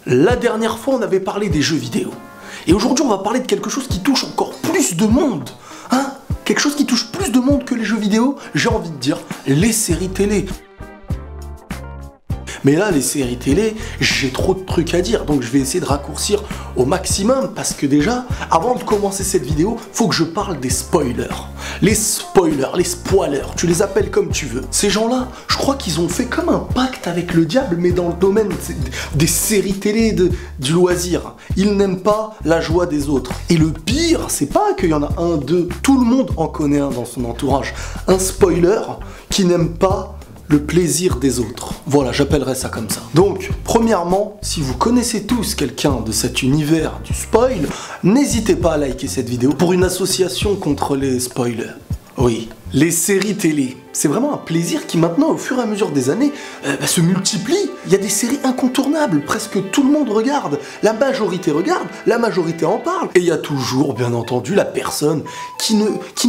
La dernière fois, on avait parlé des jeux vidéo. Et aujourd'hui, on va parler de quelque chose qui touche encore plus de monde. Hein? Quelque chose qui touche plus de monde que les jeux vidéo, j'ai envie de dire les séries télé. Mais là, les séries télé, j'ai trop de trucs à dire, donc je vais essayer de raccourcir au maximum, parce que déjà, avant de commencer cette vidéo, faut que je parle des spoilers. Les spoilers, les spoilers, tu les appelles comme tu veux. Ces gens-là, je crois qu'ils ont fait comme un pacte avec le diable, mais dans le domaine des séries télé, du loisir. Ils n'aiment pas la joie des autres. Et le pire, c'est pas qu'il y en a un, deux, tout le monde en connaît un dans son entourage. Un spoiler qui n'aime pas le plaisir des autres. Voilà, j'appellerais ça comme ça. Donc, premièrement, si vous connaissez tous quelqu'un de cet univers du spoil, n'hésitez pas à liker cette vidéo pour une association contre les spoilers. Oui, les séries télé. C'est vraiment un plaisir qui maintenant, au fur et à mesure des années, se multiplie. Il y a des séries incontournables, presque tout le monde regarde. La majorité regarde, la majorité en parle. Et il y a toujours, bien entendu, la personne qui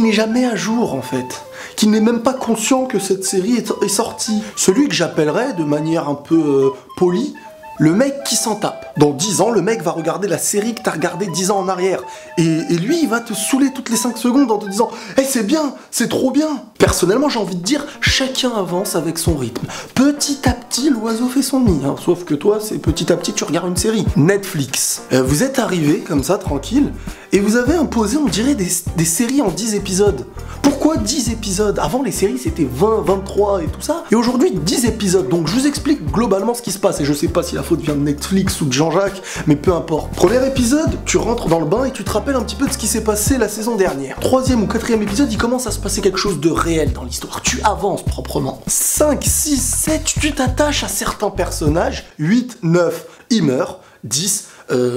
n'est jamais à jour, en fait. Qui n'est même pas conscient que cette série est sortie. Celui que j'appellerais, de manière un peu polie, le mec qui s'en tape. Dans 10 ans, le mec va regarder la série que t'as regardée 10 ans en arrière. Et lui, il va te saouler toutes les 5 secondes en te disant « Hey, c'est bien, c'est trop bien !» Personnellement, j'ai envie de dire, chacun avance avec son rythme. Petit à petit, l'oiseau fait son nid. Hein. Sauf que toi, c'est petit à petit, tu regardes une série. Netflix. Vous êtes arrivé, comme ça, tranquille, et vous avez imposé, on dirait, des séries en 10 épisodes. Pourquoi 10 épisodes? Avant, les séries, c'était 20, 23 et tout ça. Et aujourd'hui, 10 épisodes. Donc, je vous explique globalement ce qui se passe. Et je sais pas si la faute vient de Netflix ou de Jean-Jacques, mais peu importe. Premier épisode, tu rentres dans le bain et tu te rappelles un petit peu de ce qui s'est passé la saison dernière. Troisième ou quatrième épisode, il commence à se passer quelque chose de réel dans l'histoire. Tu avances proprement. 5, 6, 7, tu t'attaches à certains personnages. 8, 9, ils meurent. 10,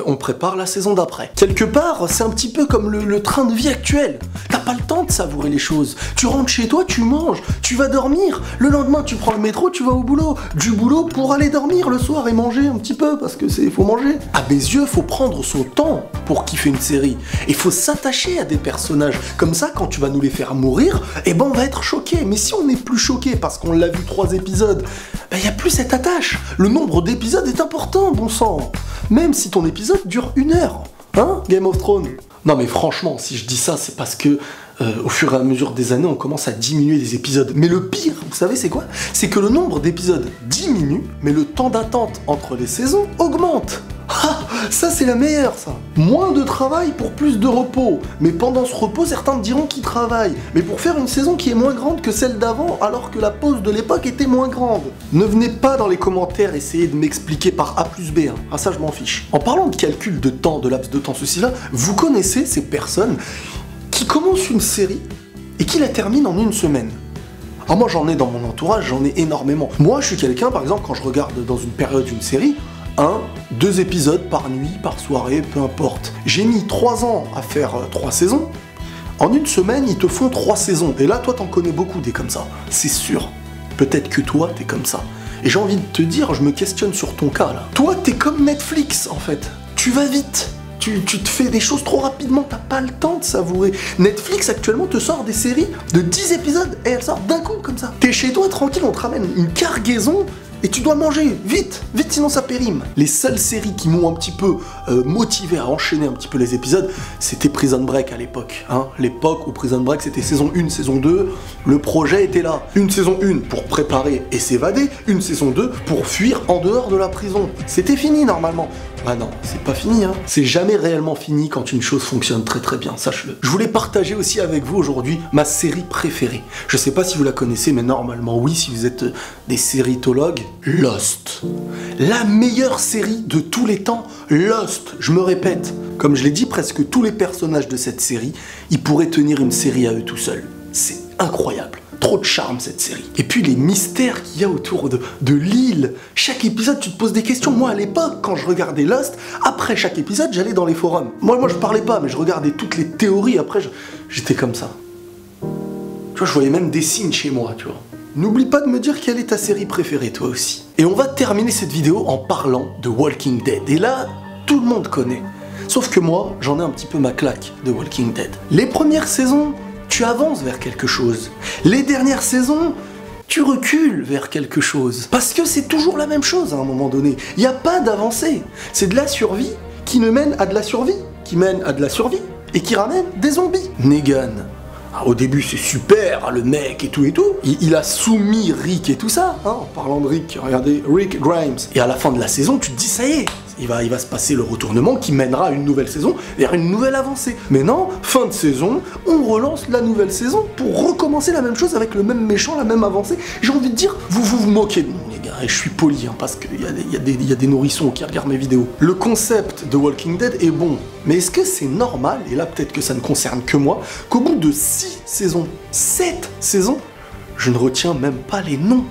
on prépare la saison d'après. Quelque part, c'est un petit peu comme le train de vie actuel. T'as pas le temps de savourer les choses. Tu rentres chez toi, tu manges, tu vas dormir. Le lendemain, tu prends le métro, tu vas au boulot. Du boulot pour aller dormir le soir et manger un petit peu, parce que faut manger. À mes yeux, faut prendre son temps pour kiffer une série. Et faut s'attacher à des personnages. Comme ça, quand tu vas nous les faire mourir, eh ben on va être choqué. Mais si on n'est plus choqué parce qu'on l'a vu 3 épisodes, ben y a plus cette attache. Le nombre d'épisodes est important, bon sang. Même si ton épisode dure 1 heure. Hein, Game of Thrones? Non mais franchement, si je dis ça, c'est parce que au fur et à mesure des années, on commence à diminuer les épisodes. Mais le pire, vous savez c'est quoi? C'est que le nombre d'épisodes diminue, mais le temps d'attente entre les saisons augmente. Ah, ça c'est la meilleure, ça. Moins de travail pour plus de repos. Mais pendant ce repos, certains me diront qu'ils travaillent. Mais pour faire une saison qui est moins grande que celle d'avant, alors que la pause de l'époque était moins grande. Ne venez pas dans les commentaires essayer de m'expliquer par A plus B. Hein. Ah ça, je m'en fiche. En parlant de calcul de temps, de laps de temps, ceci-là, vous connaissez ces personnes qui commencent une série et qui la terminent en 1 semaine. Ah, moi j'en ai dans mon entourage, j'en ai énormément. Moi je suis quelqu'un, par exemple, quand je regarde dans une période une série, 1, 2 épisodes par nuit, par soirée, peu importe. J'ai mis 3 ans à faire 3 saisons. En 1 semaine, ils te font 3 saisons. Et là, toi, t'en connais beaucoup des comme ça. C'est sûr. Peut-être que toi, t'es comme ça. Et j'ai envie de te dire, je me questionne sur ton cas, là. Toi, t'es comme Netflix, en fait. Tu vas vite. Tu te fais des choses trop rapidement, t'as pas le temps de savourer. Netflix, actuellement, te sort des séries de 10 épisodes et elles sortent d'un coup, comme ça. T'es chez toi, tranquille, on te ramène une cargaison. Et tu dois manger, vite, vite, sinon ça périme. Les seules séries qui m'ont un petit peu motivé à enchaîner un petit peu les épisodes, c'était Prison Break à l'époque. Hein. L'époque où Prison Break c'était saison 1, saison 2, le projet était là. Une saison 1 pour préparer et s'évader, une saison 2 pour fuir en dehors de la prison. C'était fini normalement. Ah non, c'est pas fini, hein. C'est jamais réellement fini quand une chose fonctionne très très bien, sache-le. Je voulais partager aussi avec vous aujourd'hui ma série préférée. Je sais pas si vous la connaissez, mais normalement oui, si vous êtes des séritologues. Lost. La meilleure série de tous les temps, Lost. Je me répète, comme je l'ai dit, presque tous les personnages de cette série, ils pourraient tenir une série à eux tout seuls. C'est incroyable. Trop de charme cette série. Et puis les mystères qu'il y a autour de l'île. Chaque épisode, tu te poses des questions. Moi à l'époque, quand je regardais Lost, après chaque épisode, j'allais dans les forums. Moi je parlais pas, mais je regardais toutes les théories. Après, j'étais comme ça. Tu vois, je voyais même des signes chez moi, tu vois. N'oublie pas de me dire quelle est ta série préférée, toi aussi. Et on va terminer cette vidéo en parlant de Walking Dead. Et là, tout le monde connaît. Sauf que moi, j'en ai un petit peu ma claque de Walking Dead. Les premières saisons, tu avances vers quelque chose. Les dernières saisons, tu recules vers quelque chose. Parce que c'est toujours la même chose à un moment donné. Il n'y a pas d'avancée. C'est de la survie qui ne mène à de la survie, qui mène à de la survie, et qui ramène des zombies. Negan. Au début c'est super, le mec et tout, il a soumis Rick et tout ça, hein, en parlant de Rick, regardez, Rick Grimes. Et à la fin de la saison, tu te dis ça y est, il va se passer le retournement qui mènera à une nouvelle saison vers une nouvelle avancée. Mais non, fin de saison, on relance la nouvelle saison pour recommencer la même chose avec le même méchant, la même avancée. J'ai envie de dire, vous moquez de nous les gars, et je suis poli, hein, parce qu'il y a des nourrissons qui regardent mes vidéos. Le concept de Walking Dead est bon, mais est-ce que c'est normal, et là peut-être que ça ne concerne que moi, qu'au bout de 6 saisons, 7 saisons, je ne retiens même pas les noms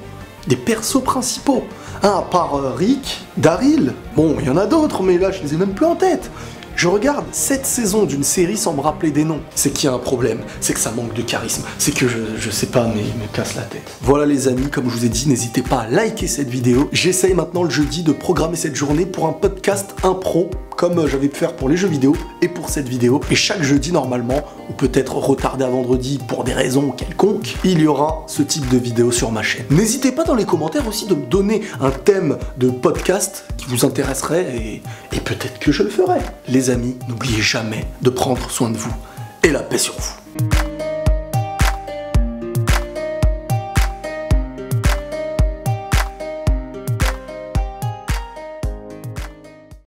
des persos principaux. À part Rick, Daryl, bon, il y en a d'autres, mais là, je les ai même plus en tête. Je regarde 7 saisons d'une série sans me rappeler des noms. C'est qu'il y a un problème, c'est que ça manque de charisme, c'est que je sais pas, mais il me casse la tête. Voilà les amis, comme je vous ai dit, n'hésitez pas à liker cette vidéo. J'essaye maintenant le jeudi de programmer cette journée pour un podcast impro, comme j'avais pu faire pour les jeux vidéo et pour cette vidéo. Et chaque jeudi, normalement, ou peut-être retardé à vendredi pour des raisons quelconques, il y aura ce type de vidéo sur ma chaîne. N'hésitez pas dans les commentaires aussi de me donner un thème de podcast qui vous intéresserait et peut-être que je le ferai. Les amis, n'oubliez jamais de prendre soin de vous et la paix sur vous.